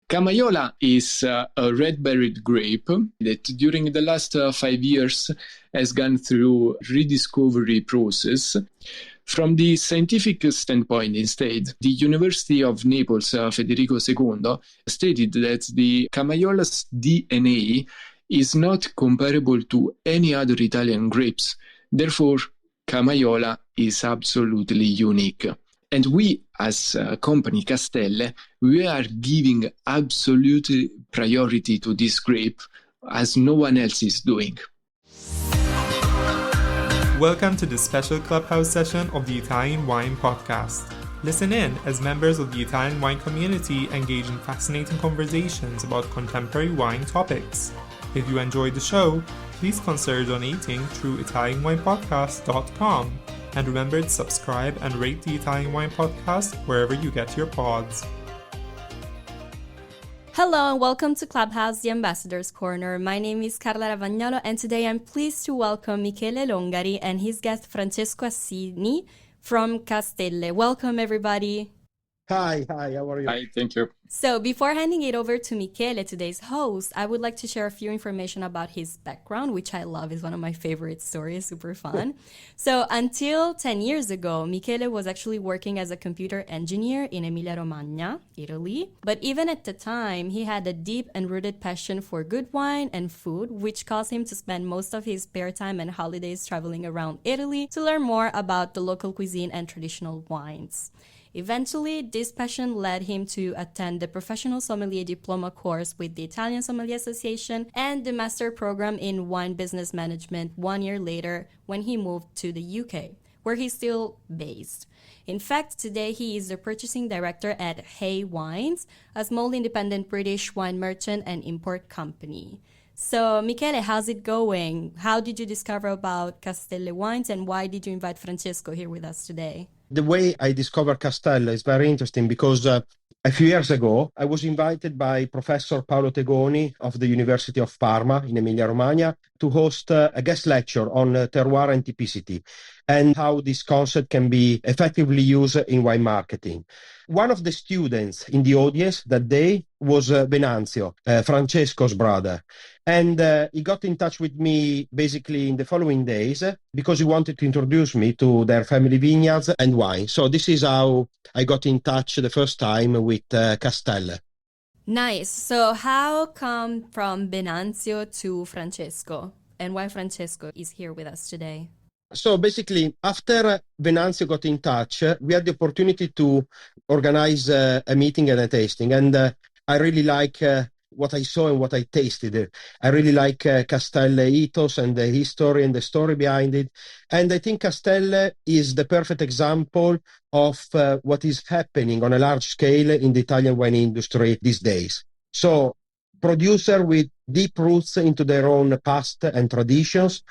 Camaiola is a red-berried grape that during the last 5 years has gone through rediscovery process. From the scientific standpoint, instead, the University of Naples, Federico II, stated that the Camaiola's DNA is not comparable to any other Italian grapes. Therefore, Camaiola is absolutely unique. And we, as a company, Stelle, we are giving absolute priority to this grape as no one else is doing. Welcome to this special Clubhouse session of the Italian Wine Podcast. Listen in as members of the Italian wine community engage in fascinating conversations about contemporary wine topics. If you enjoyed the show, please consider donating through ItalianWinePodcast.com. And remember to subscribe and rate the Italian Wine Podcast wherever you get your pods. Hello and welcome to Clubhouse, the Ambassador's Corner. My name is Carla Ravagnolo and today I'm pleased to welcome Michele Longari and his guest Francesco Assini from Stelle. Welcome everybody. Hi, how are you? Hi, thank you. So before handing it over to Michele, today's host, I would like to share a few information about his background, which I love. Is one of my favorite stories, super fun. So until 10 years ago, Michele was actually working as a computer engineer in Emilia Romagna, Italy. But even at the time, he had a deep and rooted passion for good wine and food, which caused him to spend most of his spare time and holidays traveling around Italy to learn more about the local cuisine and traditional wines. Eventually, this passion led him to attend the Professional Sommelier Diploma course with the Italian Sommelier Association and the Master Program in Wine Business Management 1 year later when he moved to the UK, where he's still based. In fact, today he is the purchasing director at Hay Wines, a small independent British wine merchant and import company. So, Michele, how's it going? How did you discover about Stelle wines and why did you invite Francesco here with us today? The way I discovered Castello is very interesting because a few years ago, I was invited by Professor Paolo Tegoni of the University of Parma in Emilia Romagna to host a guest lecture on terroir and typicity and how this concept can be effectively used in wine marketing. One of the students in the audience that day was Venanzio, Francesco's brother. And he got in touch with me basically in the following days because he wanted to introduce me to their family vineyards and wine. So this is how I got in touch the first time with Stelle. Nice. So how come from Venanzio to Francesco? And why Francesco is here with us today? So basically, after Venanzio got in touch, we had the opportunity to organize a meeting and a tasting. And I really like what I saw and what I tasted. I really like Stelle ethos and the history and the story behind it. And I think Stelle is the perfect example of what is happening on a large scale in the Italian wine industry these days. So producer with deep roots into their own past and traditions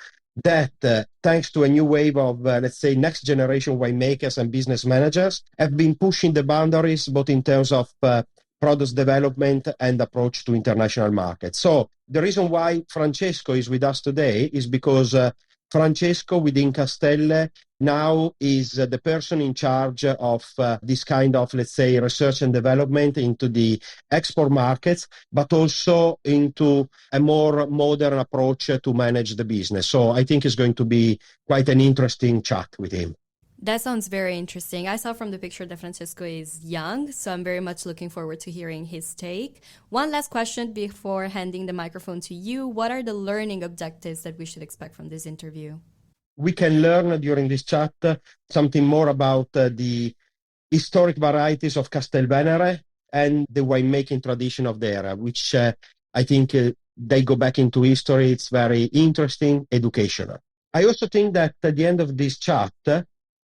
that, thanks to a new wave of, let's say, next generation winemakers and business managers, have been pushing the boundaries both in terms of product development and approach to international markets. So the reason why Francesco is with us today is because Francesco within Stelle now is the person in charge of this kind of, let's say, research and development into the export markets, but also into a more modern approach to manage the business. So I think it's going to be quite an interesting chat with him. That sounds very interesting. I saw from the picture that Francesco is young, so I'm very much looking forward to hearing his take. One last question before handing the microphone to you. What are the learning objectives that we should expect from this interview? We can learn during this chat something more about the historic varieties of Castelvenere and the winemaking tradition of the area, which I think they go back into history. It's very interesting, educational. I also think that at the end of this chat,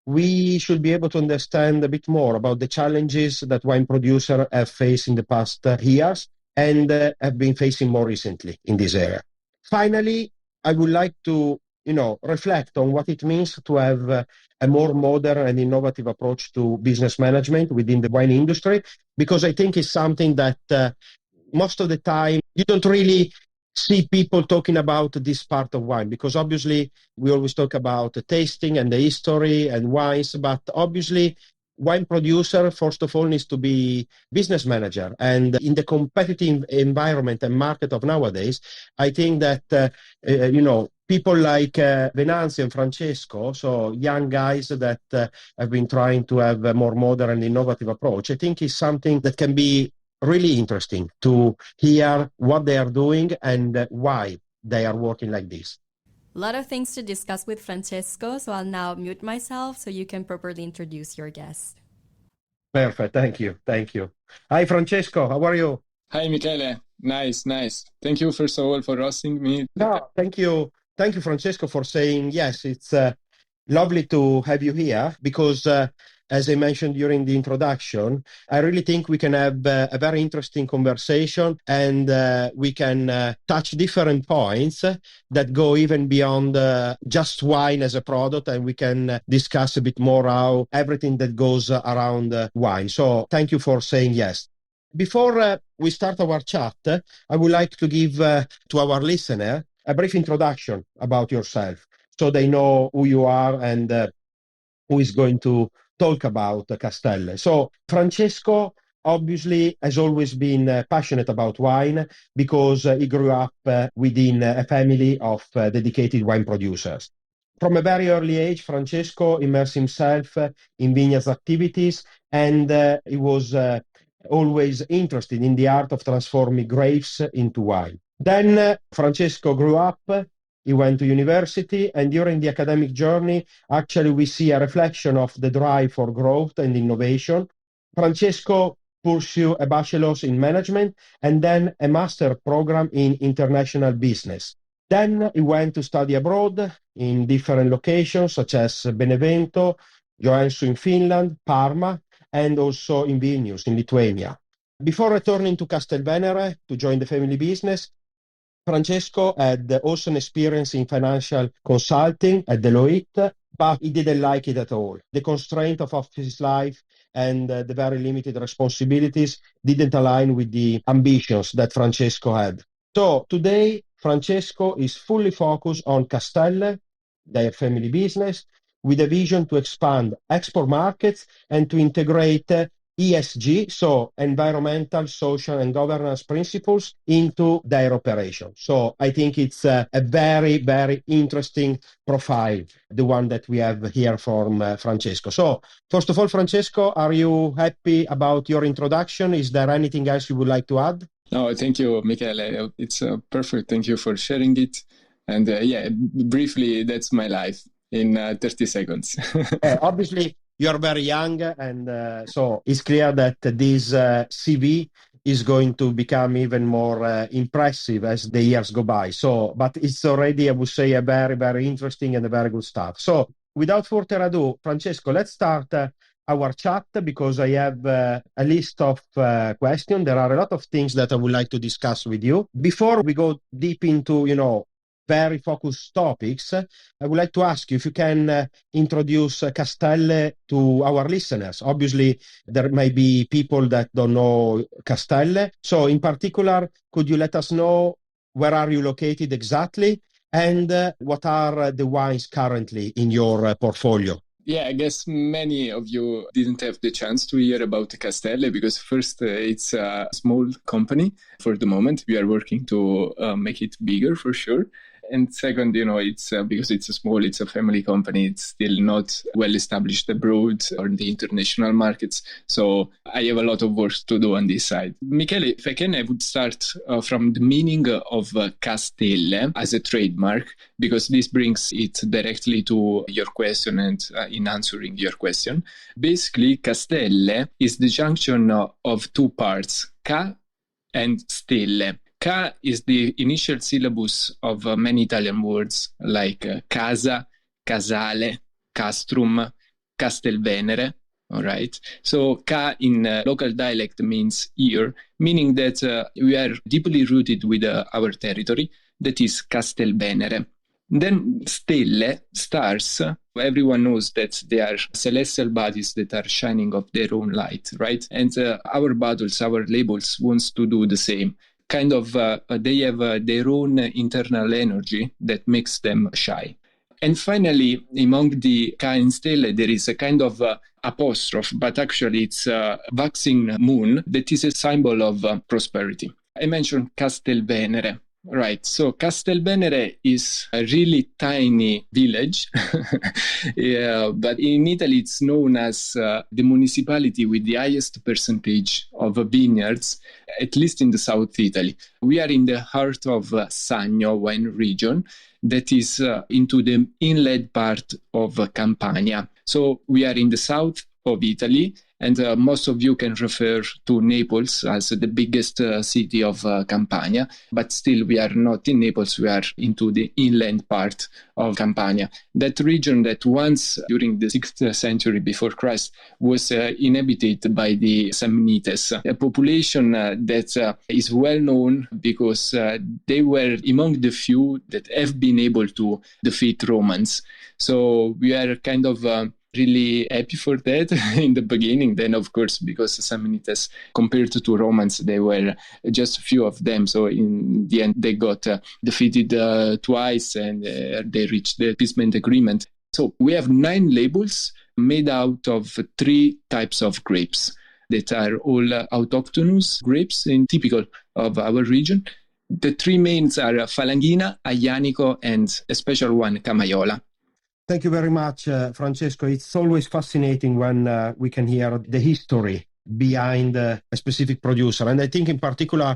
we should be able to understand a bit more about the challenges that wine producers have faced in the past years and have been facing more recently in this area. Finally, I would like to reflect on what it means to have a more modern and innovative approach to business management within the wine industry, because I think it's something that most of the time you don't really see people talking about this part of wine, because obviously we always talk about the tasting and the history and wines, but obviously wine producer, first of all, needs to be business manager. And in the competitive environment and market of nowadays, I think that, people like Venanzio and Francesco, so young guys that have been trying to have a more modern and innovative approach, I think is something that can be really interesting to hear what they are doing and why they are working like this. A lot of things to discuss with Francesco, so I'll now mute myself so you can properly introduce your guest. Perfect. Thank you. Hi, Francesco. How are you? Hi, Michele. Nice. Thank you, first of all, for hosting me. No, thank you. Thank you, Francesco, for saying yes. It's lovely to have you here because, as I mentioned during the introduction, I really think we can have a very interesting conversation and we can touch different points that go even beyond just wine as a product, and we can discuss a bit more how everything that goes around wine. So thank you for saying yes. Before we start our chat, I would like to give to our listener a brief introduction about yourself so they know who you are and who is going to talk about Castelle. So Francesco obviously has always been passionate about wine because he grew up within a family of dedicated wine producers. From a very early age, Francesco immersed himself in vineyards activities, and he was always interested in the art of transforming grapes into wine. Then Francesco grew up, he went to university, and during the academic journey, actually we see a reflection of the drive for growth and innovation. Francesco pursued a bachelor's in management and then a master program in international business. Then he went to study abroad in different locations such as Benevento, Joensuu in Finland, Parma, and also in Vilnius in Lithuania. Before returning to Castelvenere to join the family business, Francesco had also an experience in financial consulting at Deloitte, but he didn't like it at all. The constraint of office life and the very limited responsibilities didn't align with the ambitions that Francesco had. So today, Francesco is fully focused on Castelle, their family business, with a vision to expand export markets and to integrate ESG, so environmental, social, and governance principles into their operation. So I think it's a very, very interesting profile, the one that we have here from Francesco. So first of all, Francesco, are you happy about your introduction? Is there anything else you would like to add? No, thank you, Michele. It's perfect. Thank you for sharing it. And briefly, that's my life in 30 seconds. Obviously, you're very young, and so it's clear that this CV is going to become even more impressive as the years go by. So, but it's already, I would say, a very, very interesting and a very good start. So, without further ado, Francesco, let's start our chat because I have a list of questions. There are a lot of things that I would like to discuss with you. Before we go deep into, very focused topics, I would like to ask you if you can introduce Castelle to our listeners. Obviously, there may be people that don't know Castelle. So in particular, could you let us know where are you located exactly and what are the wines currently in your portfolio? Yeah, I guess many of you didn't have the chance to hear about Castelle because first, it's a small company for the moment. We are working to make it bigger for sure. And second, it's because it's it's a family company. It's still not well established abroad or in the international markets. So I have a lot of work to do on this side. Michele, if I can, I would start from the meaning of Castelle as a trademark, because this brings it directly to your question and in answering your question. Basically, Castelle is the junction of two parts, Ca and Stelle. Ca is the initial syllabus of many Italian words like casa, casale, castrum, Castelvenere. All right. So Ca in local dialect means here, meaning that we are deeply rooted with our territory, that is Castelvenere. Then Stelle, stars, everyone knows that they are celestial bodies that are shining of their own light, right? And our bottles, our labels wants to do the same. Kind of, they have their own internal energy that makes them shine. And finally, among the Ca and Stelle, there is a kind of apostrophe, but actually it's a waxing moon that is a symbol of prosperity. I mentioned Castelvenere. Right. So Castelvenere is a really tiny village, but in Italy it's known as the municipality with the highest percentage of vineyards, at least in the South Italy. We are in the heart of Sannio wine region that is into the inland part of Campania. So we are in the south of Italy, and most of you can refer to Naples as the biggest city of Campania, but still we are not in Naples, we are into the inland part of Campania. That region that once during the 6th century before Christ was inhabited by the Samnites, a population that is well known because they were among the few that have been able to defeat Romans. So we are kind of really happy for that in the beginning. Then, of course, because Samnites, compared to Romans, they were just a few of them. So in the end, they got defeated twice and they reached the peacement agreement. So we have 9 labels made out of 3 types of grapes that are all autochthonous grapes and typical of our region. The 3 mains are Falanghina, Aglianico, and a special one, Camaiola. Thank you very much, Francesco. It's always fascinating when we can hear the history behind a specific producer. And I think in particular,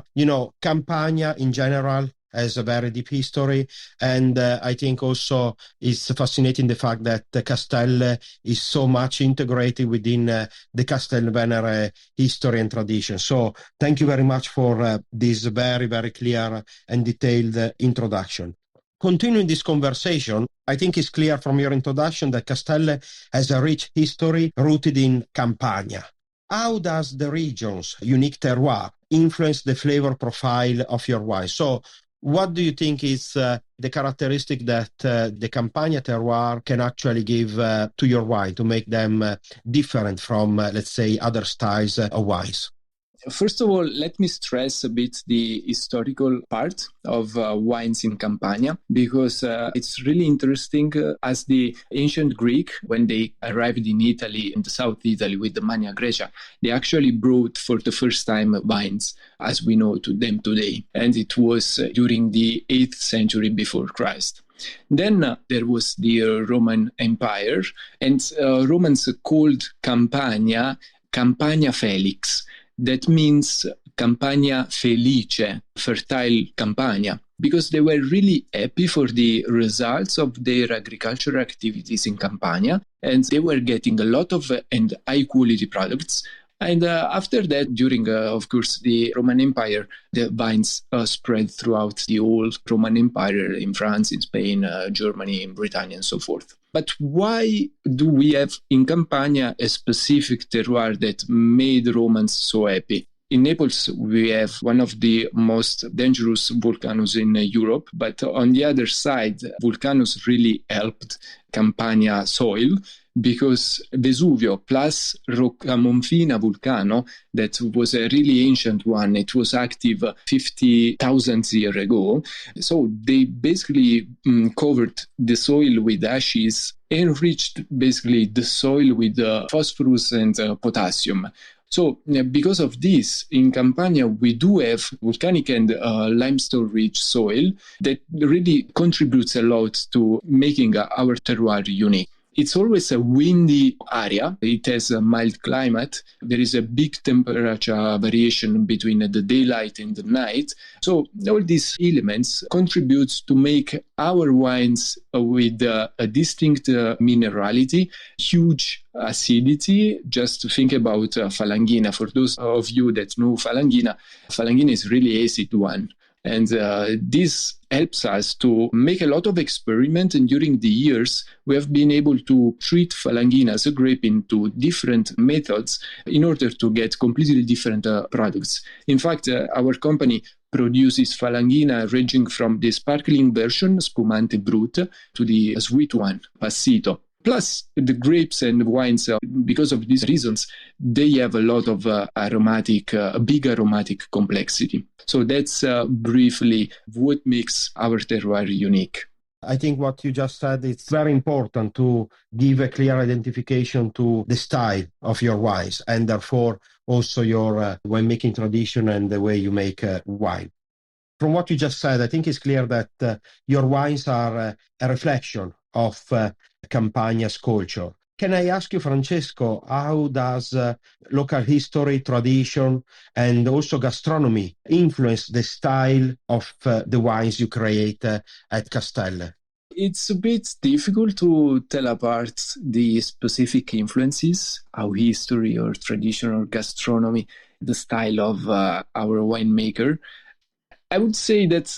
Campania in general has a very deep history. And I think also it's fascinating the fact that Stelle is so much integrated within the Castelvenere history and tradition. So thank you very much for this very, very clear and detailed introduction. Continuing this conversation, I think it's clear from your introduction that Stelle has a rich history rooted in Campania. How does the region's unique terroir influence the flavor profile of your wine? So what do you think is the characteristic that the Campania terroir can actually give to your wine to make them different from, let's say, other styles of wines? First of all, let me stress a bit the historical part of wines in Campania, because it's really interesting as the ancient Greek, when they arrived in Italy, in the South Italy with the Magna Graecia, they actually brought for the first time wines as we know to them today. And it was during the 8th century before Christ. Then there was the Roman Empire, and Romans called Campania Felix. That means Campania Felice, fertile Campania, because they were really happy for the results of their agricultural activities in Campania, and they were getting a lot of and high-quality products. And after that, during, of course, the Roman Empire, the vines spread throughout the whole Roman Empire in France, in Spain, Germany, in Britain, and so forth. But why do we have in Campania a specific terroir that made Romans so happy? In Naples, we have one of the most dangerous volcanoes in Europe, but on the other side, volcanoes really helped Campania soil, because Vesuvio plus Roccamonfina volcano, that was a really ancient one, it was active 50,000 years ago. So they basically covered the soil with ashes, enriched basically the soil with phosphorus and potassium. So because of this, in Campania, we do have volcanic and limestone-rich soil that really contributes a lot to making our terroir unique. It's always a windy area. It has a mild climate. There is a big temperature variation between the daylight and the night. So all these elements contribute to make our wines with a distinct minerality, huge acidity. Just think about Falanghina. For those of you that know Falanghina is really acid one. And this helps us to make a lot of experiments. And during the years, we have been able to treat Falanghina as a grape into different methods in order to get completely different products. In fact, our company produces Falanghina ranging from the sparkling version, Spumante Brut, to the sweet one, Passito. Plus, the grapes and wines, because of these reasons, they have a lot of big aromatic complexity. So that's briefly what makes our terroir unique. I think what you just said, it's very important to give a clear identification to the style of your wines and therefore also your winemaking tradition and the way you make wine. From what you just said, I think it's clear that your wines are a reflection of Campania's culture. Can I ask you, Francesco, how does local history, tradition, and also gastronomy influence the style of the wines you create at Stelle? It's a bit difficult to tell apart the specific influences, how history or tradition or gastronomy, the style of our winemaker. I would say that,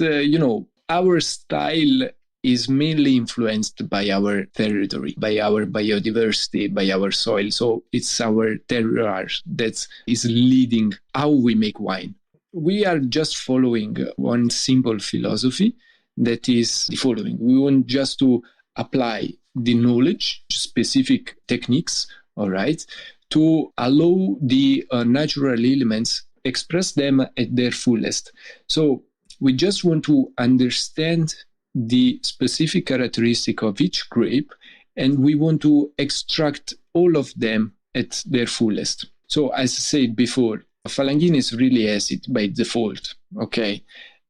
our style is mainly influenced by our territory, by our biodiversity, by our soil. So it's our terroir that is leading how we make wine. We are just following one simple philosophy that is the following. We want just to apply the knowledge, specific techniques, all right, to allow the natural elements express them at their fullest. So we just want to understand the specific characteristic of each grape, and we want to extract all of them at their fullest. So as I said before, Falangini is really acid by default, okay?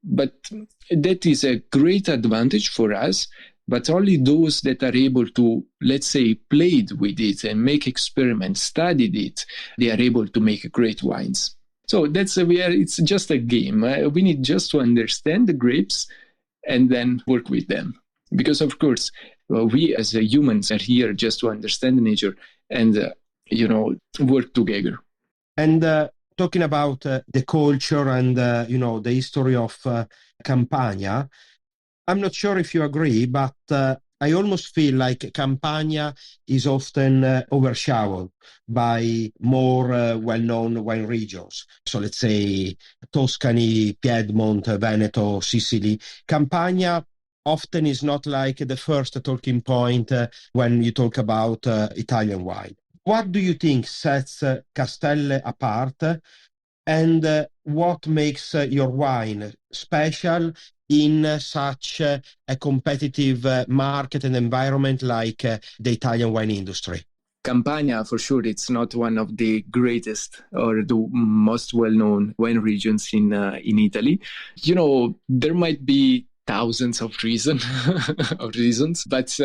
But that is a great advantage for us, but only those that are able to, let's say, played with it and make experiments, studied it, they are able to make great wines. So it's just a game. We need just to understand the grapes and then work with them. Because, of course, we as humans are here just to understand nature and, work together. And talking about the culture and, the history of Campania, I'm not sure if you agree, but I almost feel like Campania is often overshadowed by more well-known wine regions. So let's say Tuscany, Piedmont, Veneto, Sicily. Campania often is not like the first talking point when you talk about Italian wine. What do you think sets Stelle apart, and what makes your wine special in such a competitive market and environment like the Italian wine industry? Campania, for sure, it's not one of the greatest or the most well-known wine regions in Italy. There might be thousands of reasons, but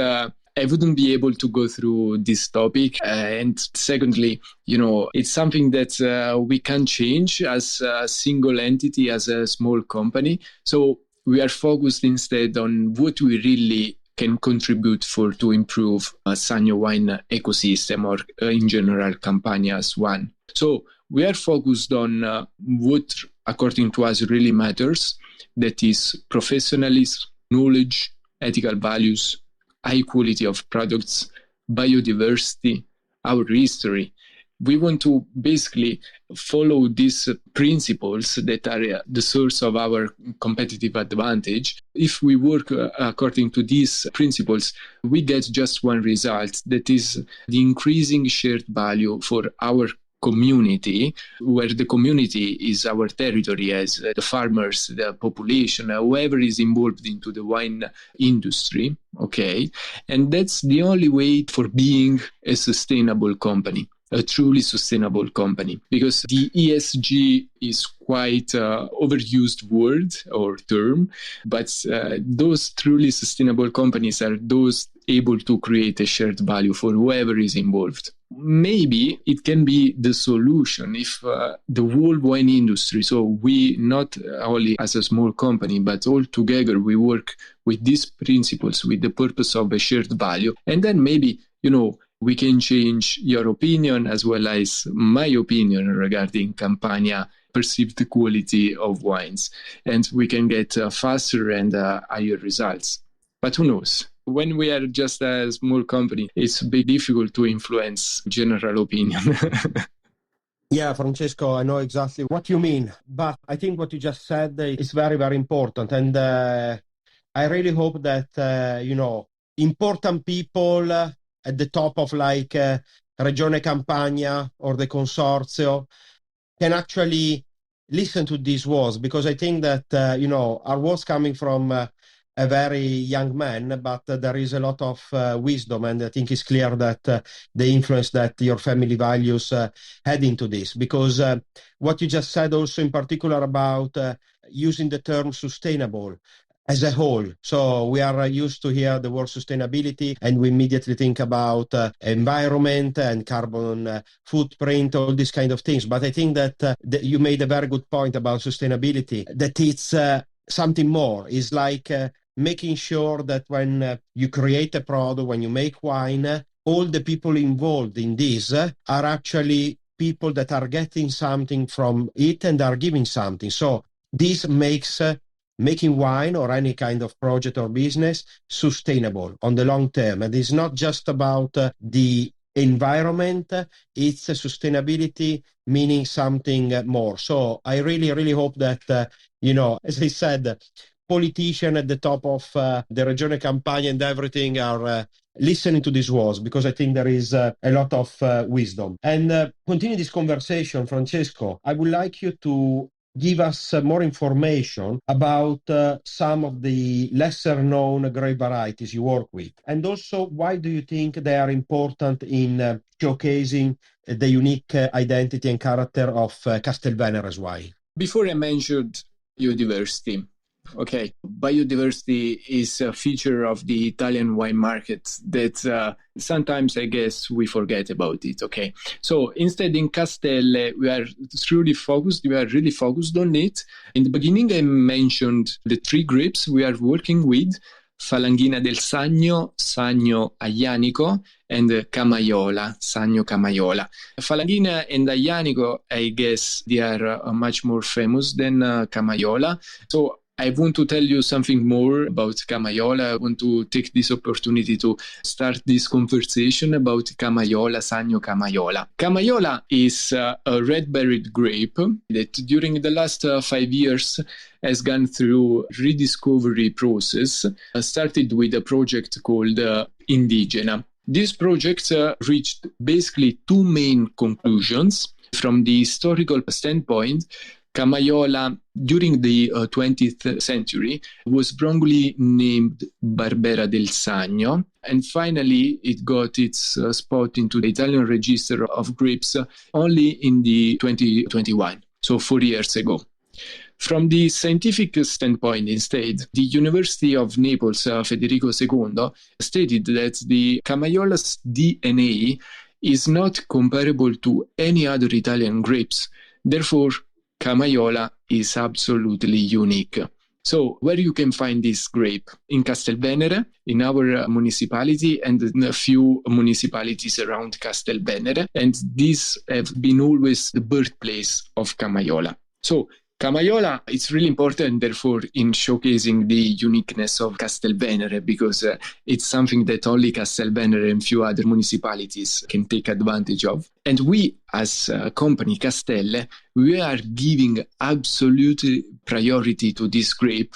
I wouldn't be able to go through this topic. And secondly, it's something that we can change as a single entity, as a small company. So we are focused instead on what we really can contribute to improve Sannio wine ecosystem or in general Campania's one. So we are focused on what, according to us, really matters. That is professionalism, knowledge, ethical values, high quality of products, biodiversity, our history. We want to basically follow these principles that are the source of our competitive advantage. If we work according to these principles, we get just one result, that is the increasing shared value for our community, where the community is our territory as the farmers, the population, whoever is involved into the wine industry, okay? And that's the only way for being a sustainable company. A truly sustainable company, because the ESG is quite overused word or term, but those truly sustainable companies are those able to create a shared value for whoever is involved. Maybe it can be the solution if the whole wine industry, so we not only as a small company, but all together we work with these principles, with the purpose of a shared value, and then maybe, we can change your opinion as well as my opinion regarding Campania perceived quality of wines, and we can get faster and higher results. But who knows? When we are just a small company, it's a bit difficult to influence general opinion. Yeah, Francesco, I know exactly what you mean, but I think what you just said is very, very important. And I really hope that, important people at the top of Regione Campania or the Consorzio can actually listen to these words, because I think that, our words coming from a very young man, but there is a lot of wisdom, and I think it's clear that the influence that your family values had into this, because what you just said also in particular about using the term sustainable as a whole. So we are used to hear the word sustainability and we immediately think about environment and carbon footprint, all these kind of things. But I think that you made a very good point about sustainability, that it's something more. It's like making sure that when you create a product, when you make wine, all the people involved in this are actually people that are getting something from it and are giving something. So this makes making wine or any kind of project or business sustainable on the long term. And it's not just about the environment, it's sustainability meaning something more. So I really, really hope that, as I said, politicians at the top of the Regione Campania and everything are listening to these words, because I think there is a lot of wisdom. And continue this conversation, Francesco, I would like you to give us more information about some of the lesser known grape varieties you work with. And also, why do you think they are important in showcasing the unique identity and character of Castelvenere's wine? Before I mentioned biodiversity, okay, biodiversity is a feature of the Italian wine market that sometimes I guess we forget about it, okay? So instead in Stelle, we are really focused on it. In the beginning, I mentioned the 3 grapes we are working with: Falanghina del Sagno, Sagno Aglianico, and Camaiola, Sagno Camaiola. Falanghina and Aglianico, I guess they are much more famous than Camaiola. So I want to tell you something more about Camaiola. I want to take this opportunity to start this conversation about Camaiola, Sagno Camaiola. Camaiola is a red-berried grape that during the last 5 years has gone through rediscovery process. Started with a project called Indigena. This project reached basically 2 main conclusions. From the historical standpoint, Camaiola, during the 20th century, was wrongly named Barbera del Sagno, and finally it got its spot into the Italian Register of Grapes only in the 2021, so 4 years ago. From the scientific standpoint, instead, the University of Naples, Federico II, stated that the Camaiolas DNA is not comparable to any other Italian grapes. Therefore, Camaiola is absolutely unique. So where you can find this grape? In Castelvenere, in our municipality, and in a few municipalities around Castelvenere. And these have been always the birthplace of Camaiola. So Camaiola is really important, therefore, in showcasing the uniqueness of Castelvenere, because it's something that only Castelvenere and few other municipalities can take advantage of. And we, as a company, Stelle, we are giving absolute priority to this grape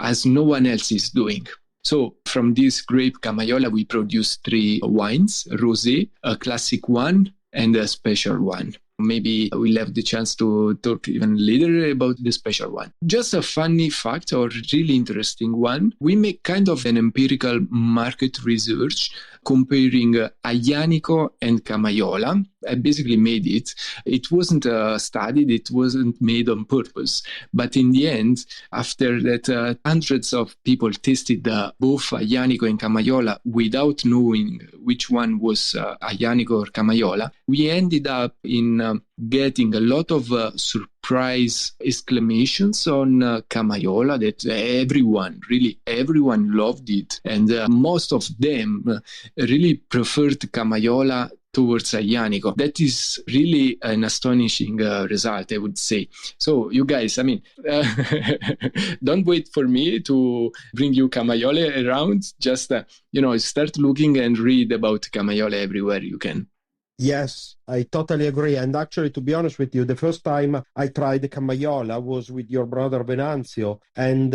as no one else is doing. So from this grape, Camaiola, we produce 3 wines: rosé, a classic one, and a special one. Maybe we'll have the chance to talk even later about the special one. Just a funny fact, or really interesting one, we make kind of an empirical market research comparing Aglianico and Camaiola. I basically made it. It wasn't studied, it wasn't made on purpose. But in the end, after that, hundreds of people tasted both Aglianico and Camaiola without knowing which one was Aglianico or Camaiola. We ended up in getting a lot of surprise exclamations on Camaiola that everyone loved it. And most of them really preferred Camaiola towards Aglianico. That is really an astonishing result, I would say. So you guys, don't wait for me to bring you Camaiola around. Just, start looking and read about Camaiola everywhere you can. Yes, I totally agree. And actually, to be honest with you, the first time I tried Camaiola was with your brother Venanzio. And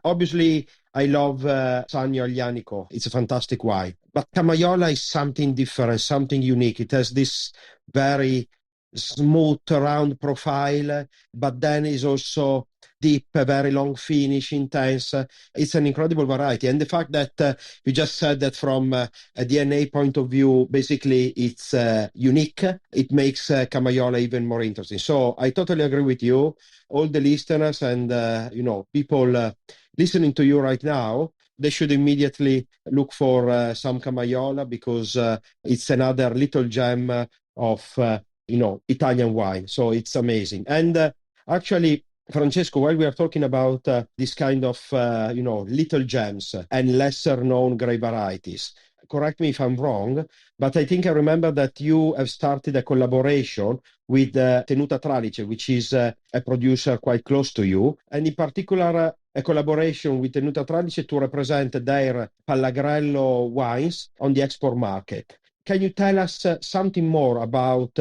obviously, I love Sagno Aglianico. It's a fantastic wine. But Camaiola is something different, something unique. It has this very smooth, round profile, but then is also deep, very long finish, intense. It's an incredible variety. And the fact that you just said that from a DNA point of view, basically it's unique, it makes Camaiola even more interesting. So I totally agree with you. All the listeners and, people listening to you right now, they should immediately look for some Camaiola because it's another little gem of, Italian wine. So it's amazing. And actually, Francesco, while we are talking about this kind of, little gems and lesser known grape varieties, correct me if I'm wrong, but I think I remember that you have started a collaboration with Tenuta Tralice, which is a producer quite close to you, and in particular, a collaboration with Tenuta Tralice to represent their Pallagrello wines on the export market. Can you tell us something more about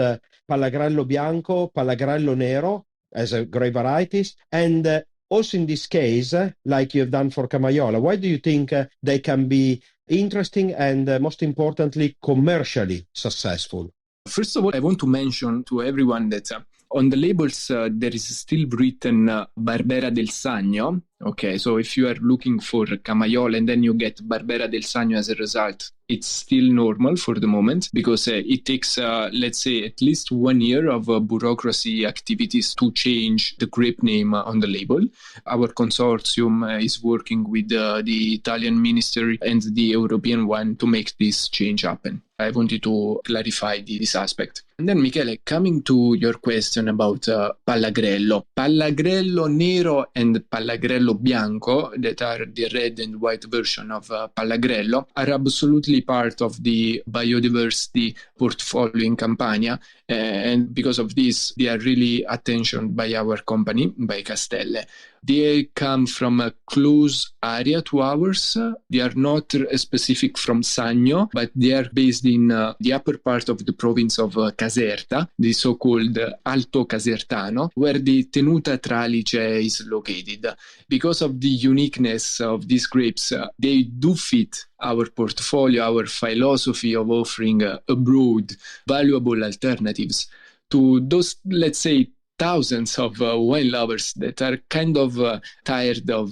Pallagrello Bianco, Pallagrello Nero as a grape varieties, and also in this case, like you've done for Camaiola, why do you think they can be interesting and most importantly, commercially successful? First of all, I want to mention to everyone that on the labels, there is still written Barbera del Sannio. Okay, so if you are looking for Camaiola and then you get Barbera del Sannio as a result, it's still normal for the moment because it takes, let's say, at least 1 year of bureaucracy activities to change the grape name on the label. Our consortium is working with the Italian Ministry and the European one to make this change happen. I wanted to clarify this aspect. And then, Michele, coming to your question about Pallagrello. Pallagrello Nero and Pallagrello Bianco, that are the red and white version of Pallagrello, are absolutely part of the biodiversity portfolio in Campania. And because of this, they are really attentioned by our company, by Stelle. They come from a close area to ours. They are not specific from Sannio, but they are based in the upper part of the province of Caserta, the so-called Alto Casertano, where the Tenuta Tralice is located. Because of the uniqueness of these grapes, they do fit our portfolio, our philosophy of offering broad, valuable alternatives to those, let's say, thousands of wine lovers that are kind of tired of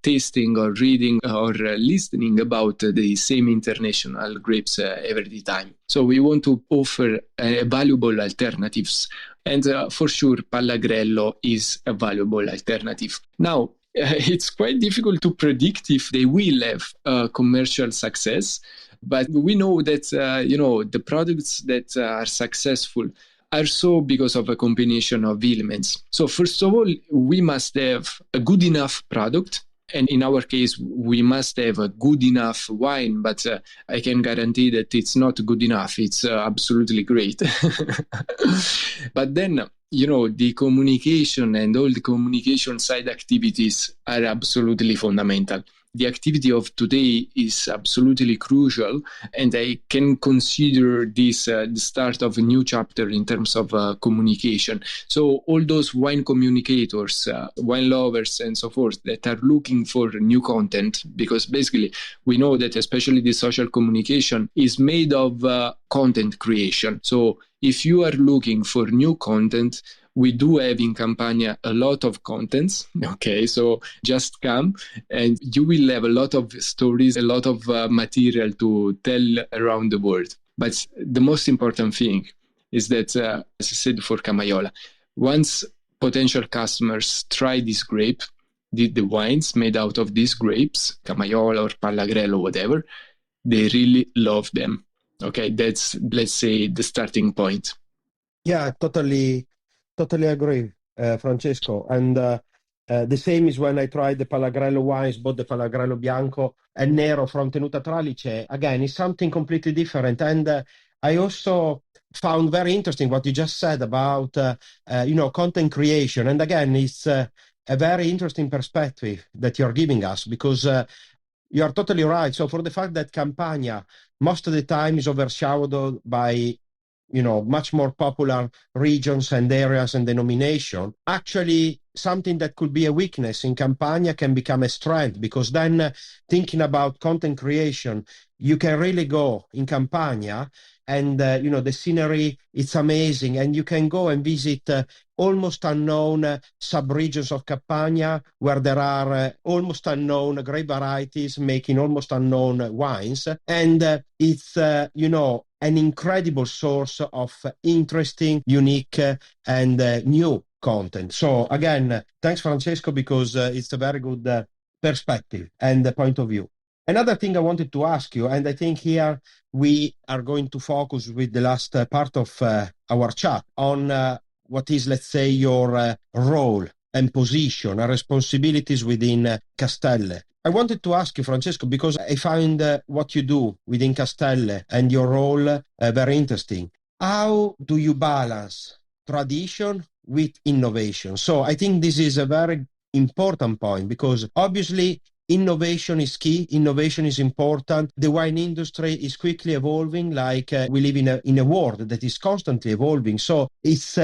tasting or reading or listening about the same international grapes every time. So we want to offer valuable alternatives. And for sure, Pallagrello is a valuable alternative. Now, it's quite difficult to predict if they will have commercial success, but we know that, the products that are successful are so because of a combination of elements. So first of all, we must have a good enough product. And in our case, we must have a good enough wine, but I can guarantee that it's not good enough. It's absolutely great. But then, the communication and all the communication side activities are absolutely fundamental. The activity of today is absolutely crucial, and I can consider this the start of a new chapter in terms of communication. So all those wine communicators, wine lovers and so forth that are looking for new content, because basically we know that especially the social communication is made of content creation. So if you are looking for new content, we do have in Campania a lot of contents, okay? So just come and you will have a lot of stories, a lot of material to tell around the world. But the most important thing is that, as I said for Camaiola, once potential customers try this grape, the wines made out of these grapes, Camaiola or Pallagrello, whatever, they really love them. Okay, that's, let's say, the starting point. Yeah, totally agree, Francesco. And the same is when I tried the Pallagrello wines, both the Pallagrello Bianco and Nero from Tenuta Tralice. Again, it's something completely different. And I also found very interesting what you just said about, content creation. And again, it's a very interesting perspective that you're giving us because you are totally right. So for the fact that Campania most of the time is overshadowed by much more popular regions and areas and denomination, actually something that could be a weakness in Campania can become a strength, because then thinking about content creation, you can really go in Campania and, the scenery, it's amazing. And you can go and visit almost unknown sub-regions of Campania where there are almost unknown grape varieties making almost unknown wines. And it's, an incredible source of interesting, unique, and new content. So again, thanks, Francesco, because it's a very good perspective and point of view. Another thing I wanted to ask you, and I think here we are going to focus with the last part of our chat on what is, let's say, your role and position and responsibilities within Stelle. I wanted to ask you, Francesco, because I find what you do within Stelle and your role very interesting. How do you balance tradition with innovation? So I think this is a very important point, because obviously innovation is key. Innovation is important. The wine industry is quickly evolving, like we live in a world that is constantly evolving. So it's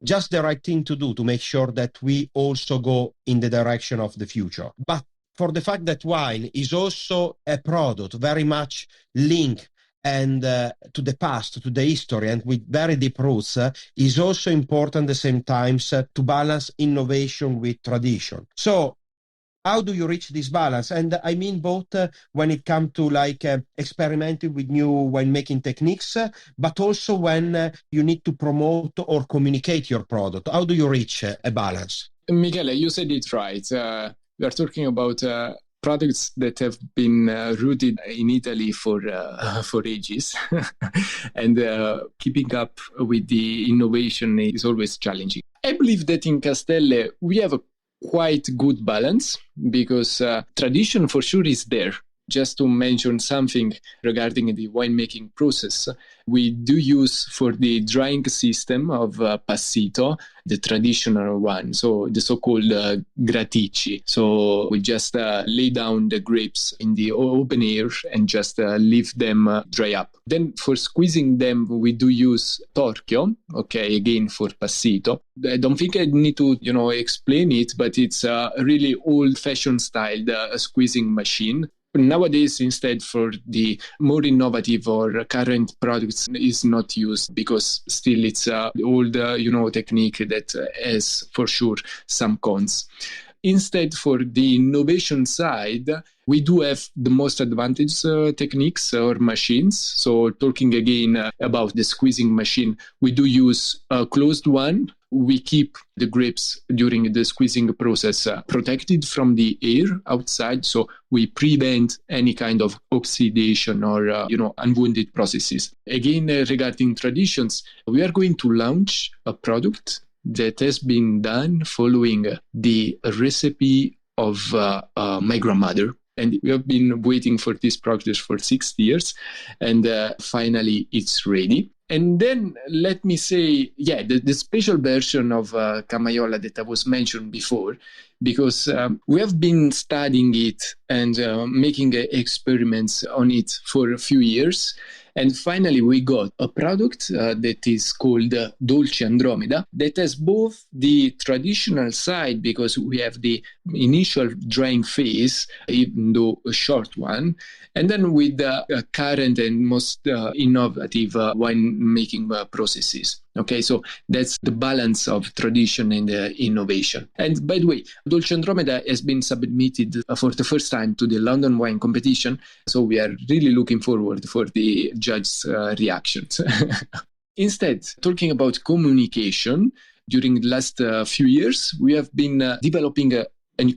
just the right thing to do to make sure that we also go in the direction of the future. But for the fact that wine is also a product very much linked and to the past, to the history, and with very deep roots, is also important at the same time to balance innovation with tradition. So how do you reach this balance? And I mean both when it comes to experimenting with new winemaking techniques, but also when you need to promote or communicate your product. How do you reach a balance? Michele, you said it right. We are talking about products that have been rooted in Italy for ages, and keeping up with the innovation is always challenging. I believe that in Stelle we have a quite good balance, because tradition for sure is there. Just to mention something regarding the winemaking process, we do use for the drying system of passito, the traditional one, so the so-called graticci. So we just lay down the grapes in the open air and just leave them dry up. Then for squeezing them, we do use torchio, again for passito. I don't think I need to, explain it, but it's a really old-fashioned styled squeezing machine. Nowadays, instead, for the more innovative or current products is not used, because still it's the old, technique that has for sure some cons. Instead, for the innovation side, we do have the most advanced techniques or machines. So talking again about the squeezing machine, we do use a closed one. We keep the grapes during the squeezing process protected from the air outside, so we prevent any kind of oxidation or unwanted processes. Again, regarding traditions, we are going to launch a product that has been done following the recipe of my grandmother. And we have been waiting for this product for 6 years, and finally it's ready. And then let me say, the special version of Camaiola that I was mentioned before, because we have been studying it and making experiments on it for a few years. And finally, we got a product that is called Dolce Andromeda, that has both the traditional side, because we have the initial drying phase, even though a short one, and then with the current and most innovative wine-making processes. So that's the balance of tradition and innovation. And by the way, Dolce Andromeda has been submitted for the first time to the London Wine Competition. So we are really looking forward for the judges' reactions. Instead, talking about communication, during the last few years, we have been developing a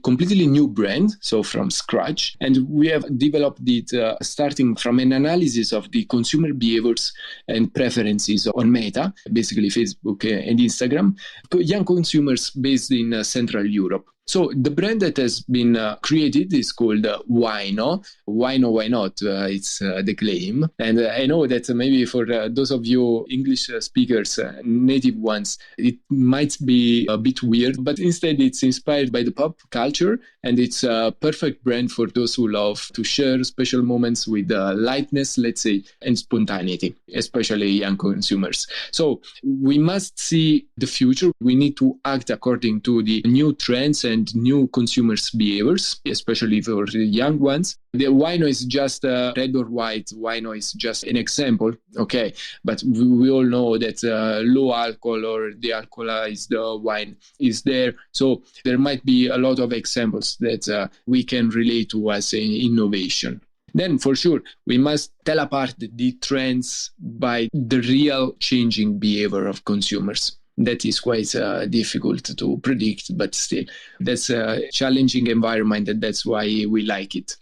completely new brand, so from scratch. And we have developed it starting from an analysis of the consumer behaviors and preferences on Meta, basically Facebook and Instagram, young consumers based in Central Europe. So the brand that has been created is called Wino. Wino, why not? It's the claim. And I know that maybe for those of you English speakers, native ones, it might be a bit weird, but instead it's inspired by the pop culture, and it's a perfect brand for those who love to share special moments with lightness, let's say, and spontaneity, especially young consumers. So we must see the future. We need to act according to the new trends and new consumers' behaviors, especially for the young ones. The wino is just red or white. Wino is just an example, okay? But we all know that low alcohol or de-alcoholized wine is there. So there might be a lot of examples that we can relate to as an innovation. Then for sure, we must tell apart the trends by the real changing behavior of consumers. That is quite difficult to predict, but still, that's a challenging environment, and that's why we like it.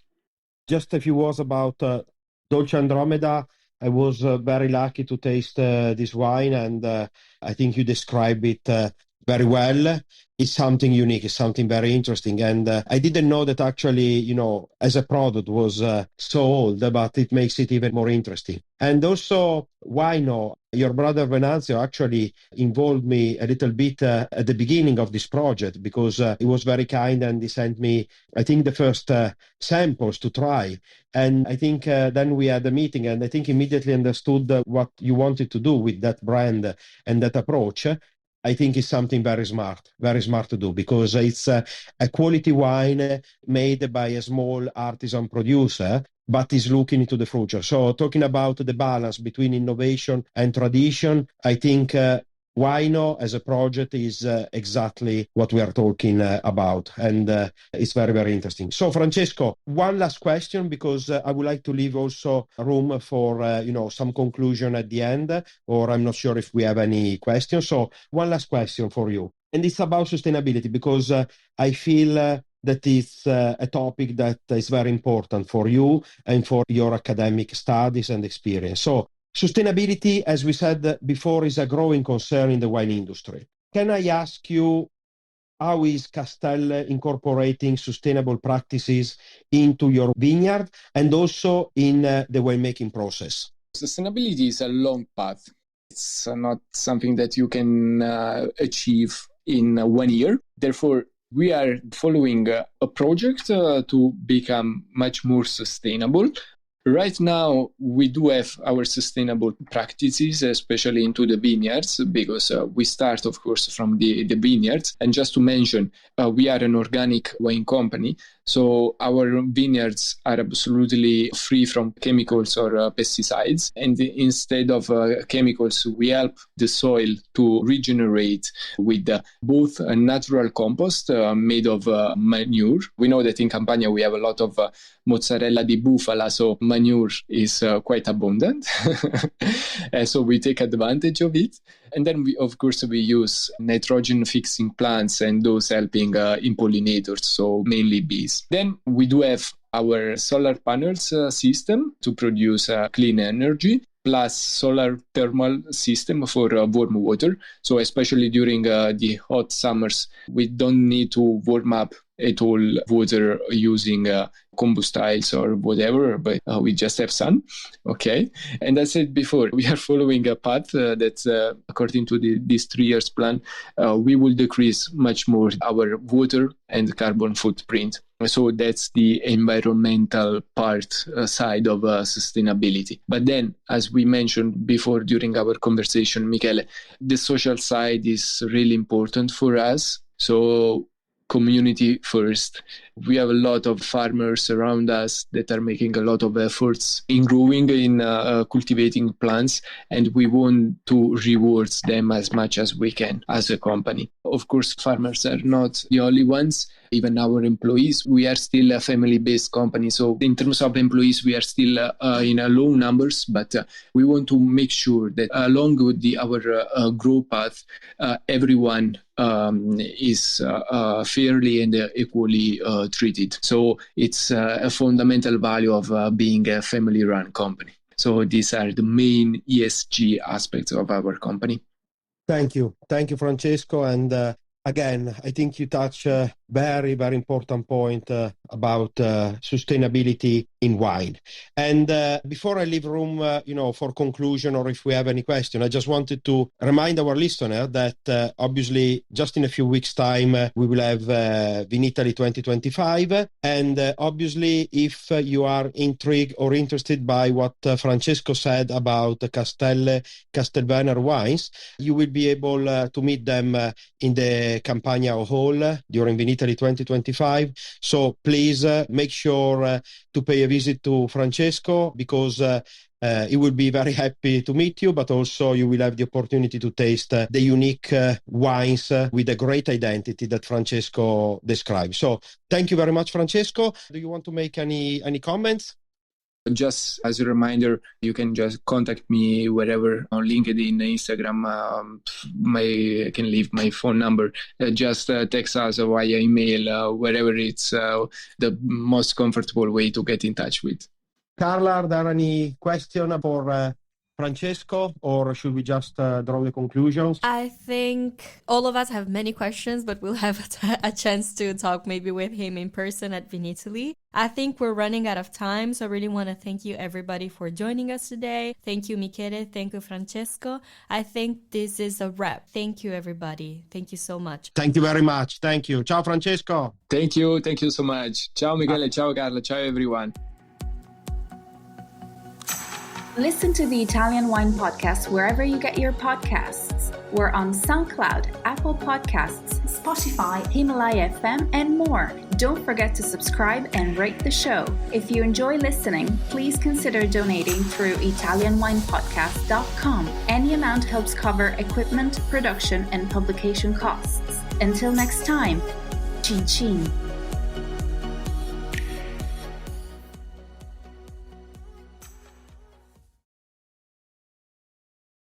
Just a few words about Dolce Andromeda. I was very lucky to taste this wine, and I think you describe it very well. It's something unique, it's something very interesting. And I didn't know that actually, as a product was so old, but it makes it even more interesting. And also, Wino, your brother Venanzio actually involved me a little bit at the beginning of this project, because he was very kind and he sent me, I think, the first samples to try. And I think then we had a meeting, and I think immediately understood what you wanted to do with that brand and that approach. I think it's something very smart to do, because it's a quality wine made by a small artisan producer, but is looking into the future. So talking about the balance between innovation and tradition, I think Wino as a project is exactly what we are talking about, and it's very, very interesting. So Francesco, one last question, because I would like to leave also room for some conclusion at the end, or I'm not sure if we have any questions. So one last question for you, and it's about sustainability, because I feel that it's a topic that is very important for you and for your academic studies and experience. So sustainability, as we said before, is a growing concern in the wine industry. Can I ask you, how is Castel incorporating sustainable practices into your vineyard and also in the winemaking process? Sustainability is a long path. It's not something that you can achieve in 1 year. Therefore, we are following a project to become much more sustainable. Right now, we do have our sustainable practices, especially into the vineyards, because we start, of course, from the vineyards. And just to mention, we are an organic wine company, so our vineyards are absolutely free from chemicals or pesticides. And instead of chemicals, we help the soil to regenerate with both a natural compost made of manure. We know that in Campania we have a lot of mozzarella di bufala, so manure is quite abundant. So we take advantage of it. And then we use nitrogen fixing plants, and those helping in pollinators, so mainly bees. Then we do have our solar panels system to produce clean energy, plus solar thermal system for warm water. So especially during the hot summers, we don't need to warm up at all water using combustibles or whatever, but we just have sun. Okay. And I said before, we are following a path that according to this 3 years plan, we will decrease much more our water and carbon footprint. So that's the environmental part side of sustainability. But then, as we mentioned before during our conversation, Michele, the social side is really important for us. So community first. We have a lot of farmers around us that are making a lot of efforts in growing, in cultivating plants, and we want to reward them as much as we can as a company. Of course, farmers are not the only ones. Even our employees, we are still a family-based company. So in terms of employees, we are still in a low numbers, but we want to make sure that along with our growth path, everyone is fairly and equally treated. So it's a fundamental value of being a family-run company. So these are the main ESG aspects of our company. Thank you, Francesco. And again, I think you touch very, very important point about sustainability in wine. And before I leave room, for conclusion, or if we have any question, I just wanted to remind our listener that obviously just in a few weeks' time, we will have Vinitaly 2025. And obviously, if you are intrigued or interested by what Francesco said about the Castelvenere wines, you will be able to meet them in the Campania Hall during Vinitaly 2025. So please make sure to pay a visit to Francesco, because he will be very happy to meet you, but also you will have the opportunity to taste the unique wines with a great identity that Francesco described. So thank you very much, Francesco. Do you want to make any comments? Just as a reminder, you can just contact me wherever on LinkedIn, Instagram. I can leave my phone number. Just text us via email, wherever it's the most comfortable way to get in touch with. Carla, are there any questions for Francesco, or should we just draw the conclusions? I think all of us have many questions, but we'll have a chance to talk maybe with him in person at Vinitaly. I think we're running out of time, so I really want to thank you everybody for joining us today. Thank you, Michele. Thank you, Francesco. I think this is a wrap. Thank you, everybody. Thank you so much. Thank you very much. Thank you. Ciao, Francesco. Thank you so much. Ciao, Michele. Ciao, Carla. Ciao, everyone. Listen to the Italian Wine Podcast wherever you get your podcasts. We're on SoundCloud, Apple Podcasts, Spotify, Himalaya FM, and more. Don't forget to subscribe and rate the show. If you enjoy listening, please consider donating through ItalianWinePodcast.com. Any amount helps cover equipment, production, and publication costs. Until next time, cin cin.